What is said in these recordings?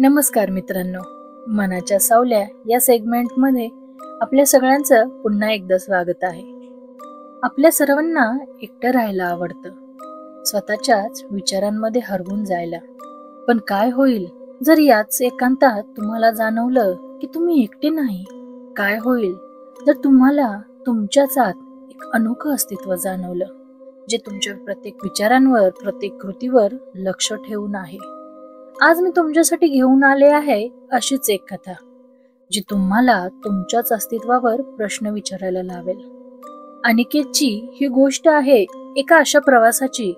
नमस्कार मित्रांनो, मनाच्या सावल्या या सेगमेंटमध्ये आपल्या सगळ्यांचं पुन्हा एकदा स्वागत आहे. आपल्या सर्वांना एकटं राहायला आवडतं, स्वतःच्याच विचारांमध्ये हरवून जायला. पण काय होईल जर याच एकांतात तुम्हाला जाणवलं की तुम्ही एकटे नाही? काय होईल जर तुम्हाला तुमच्याच आत एक अनोखं अस्तित्व जाणवलं, जे तुमच्या प्रत्येक विचारांवर, प्रत्येक कृतीवर लक्ष ठेवून आहे? आज मी तुमच्यासाठी घेऊन आले आहे अशीच एक कथा, जी तुम्हाला तुमच्याच अस्तित्वावर प्रश्न विचारायला लावेल. अनिकेतची ही गोष्ट आहे एका अशा प्रवासाची,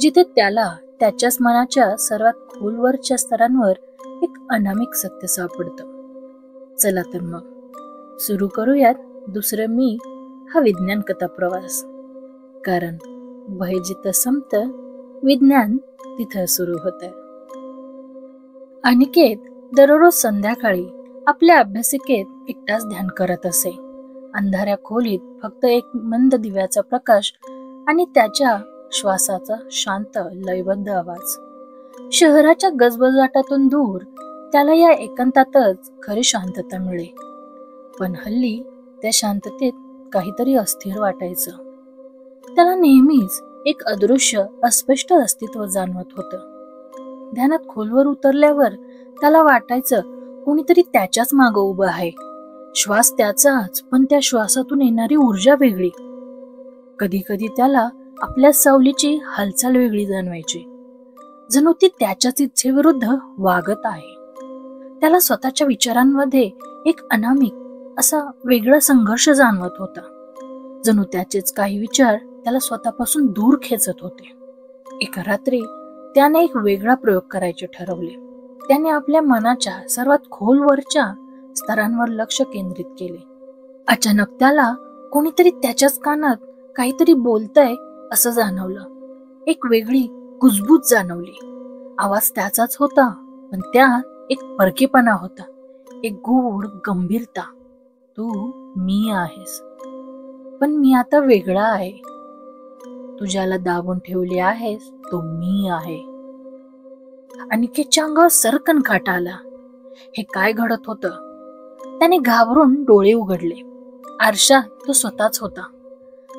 जिथे त्याला त्याच्याच मनाच्या सर्वात खोलवरच्या स्तरांवर एक अनामिक सत्य सापडतं. चला तर मग सुरू करूयात दुसरं मी हा विज्ञान कथा प्रवास. कारण वय जिथं संपतं, विज्ञान तिथं सुरू होतं. अनिकेत दररोज संध्याकाळी आपल्या अभ्यासिकेत एकटाच ध्यान करत असे. अंधाऱ्या खोलीत फक्त एक मंद दिव्याचा प्रकाश आणि त्याच्या श्वासाचा शांत लयबद्ध आवाज. शहराच्या गजबजाटातून दूर त्याला या एकांतातच खरी शांतता मिळे. पण हल्ली त्या शांततेत काहीतरी अस्थिर वाटायचं. त्याला नेहमीच एक अदृश्य अस्पष्ट अस्तित्व जाणवत होतं. ध्यानात खोलवर उतरल्यावर त्याला वाटायचं कोणीतरी त्याच्याच मागं उभं आहे. श्वास त्याचाच, पण त्या श्वासातून येणारी ऊर्जा वेगळी. कधी कधी त्याला आपल्या सावलीची हालचाल वेगळी जाणवायची, जणू ती त्याच्याच इच्छेविरुद्ध वागत आहे. त्याला स्वतःच्या विचारांमध्ये एक अनामिक असा वेगळा संघर्ष जाणवत होता, जणू त्याचेच काही विचार त्याला स्वतःपासून दूर खेचत होते. एका रात्री त्याने एक वेगळा प्रयोग करायचे ठरवले. त्याने आपल्या मनाच्या सर्वात खोलवरच्या स्तरांवर लक्ष केंद्रित केले. अचानक त्याला कोणीतरी त्याच्याच कानात काहीतरी बोलतंय असं जाणवलं. एक वेगळी कुजबूज जाणवली. आवाज त्याचाच होता, पण त्यात एक परकेपणा होता, एक गूढ गंभीरता. तू मी आहेस, पण मी आता वेगळा आहे. तू ज्याला दाबून ठेवले आहेस तो मी आहे. अनिकेतच्या अंगावर सरकन काटा आला. हे काय घडत होतं? त्याने घाबरून डोळे उघडले. आरशात तो स्वतःच होता,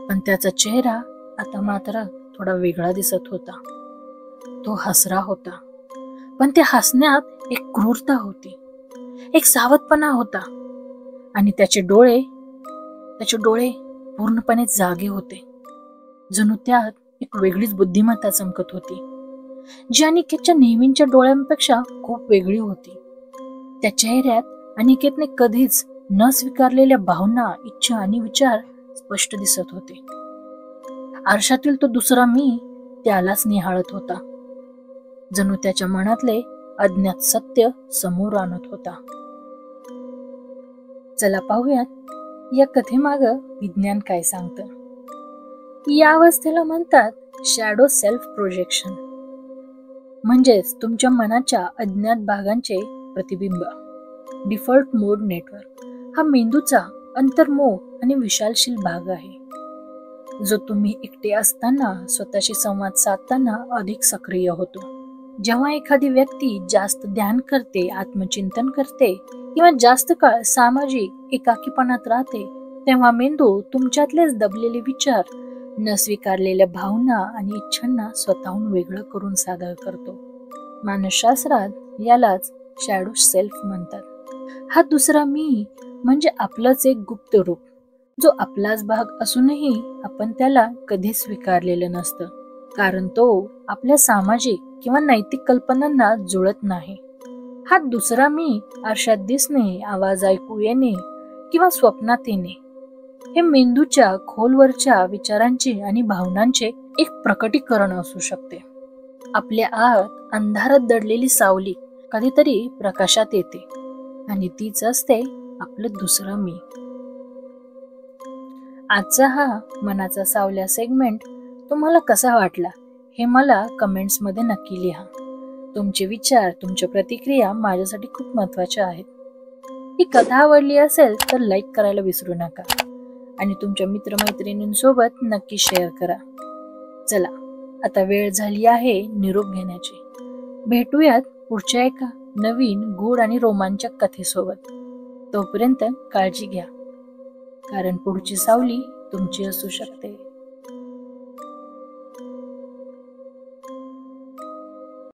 पण त्याचा चेहरा आता मात्र थोडा वेगळा दिसत होता. तो हसरा होता, पण त्या हसण्यात एक क्रूरता होती, एक सावधपणा होता. आणि त्याचे डोळे पूर्णपणे जागे होते, जणू त्यात एक वेगळीच बुद्धिमत्ता चमकत होती, जी अनिकेतच्या नेहमीच्या डोळ्यांपेक्षा खूप वेगळी होती. त्या चेहऱ्यात अनिकेतने कधीच न स्वीकारलेल्या भावना, इच्छा आणि विचार स्पष्ट दिसत होते. आरशातील तो दुसरा मी त्यालाच निहाळत होता, जणू त्याच्या मनातले अज्ञात सत्य समोर आणत होता. चला पाहूयात या कथेमागं विज्ञान काय सांगतं. या अवस्थेला म्हणतात शॅडो सेल्फ प्रोजेक्शन, म्हणजेच तुमच्या मनाच्या अज्ञात भागांचे प्रतिबिंब. डिफॉल्ट मोड नेटवर्क हा मेंदूचा अंतर्मुख आणि विशालशील भाग आहे, जो तुम्ही एकटे असताना, स्वतःशी संवाद साधताना अधिक सक्रिय होतो. जेव्हा एखादी व्यक्ती जास्त ध्यान करते, आत्मचिंतन करते किंवा जास्त काळ सामाजिक एकाकीपणात राहते, तेव्हा मेंदू तुमच्यातलेच दबलेले विचार, न स्वीकारलेल्या भावना आणि इच्छांना स्वतःहून वेगळं करून सादर करतो. मानसशास्त्रात यालाच शॅडो सेल्फ म्हणतात. हा दुसरा मी म्हणजे आपलंच एक गुप्त रूप, जो आपलाच भाग असूनही आपण त्याला कधीच स्वीकारलेलं नसतं, कारण तो आपल्या सामाजिक किंवा नैतिक कल्पनांना जुळत नाही. हा दुसरा मी आरशात दिसणे, आवाज ऐकू येणे किंवा स्वप्नात येणे हे मेंदूच्या खोलवरच्या विचारांचे आणि भावनांचे एक प्रकटीकरण असू शकते. आपल्या आत अंधारात दडलेली सावली कधीतरी प्रकाशात येते, आणि तीच असते आपलं दुसरं मी. आजचा हा मनाचा सावल्या सेगमेंट तुम्हाला कसा वाटला हे मला कमेंट्स मध्ये नक्की लिहा. तुमचे विचार, तुमच्या प्रतिक्रिया माझ्यासाठी खूप महत्वाच्या आहेत. ही कथा आवडली असेल तर लाईक करायला विसरू नका, आणि तुमच्या मित्रमैत्रिणींसोबत नक्की शेअर करा. चला, आता वेळ झाली आहे निरोप घेण्याची. भेटूयात पुढच्या एका नवीन गूढ आणि रोमांचक कथेसोबत. तोपर्यंत काळजी घ्या, कारण पुढची सावली तुमची असू शकते.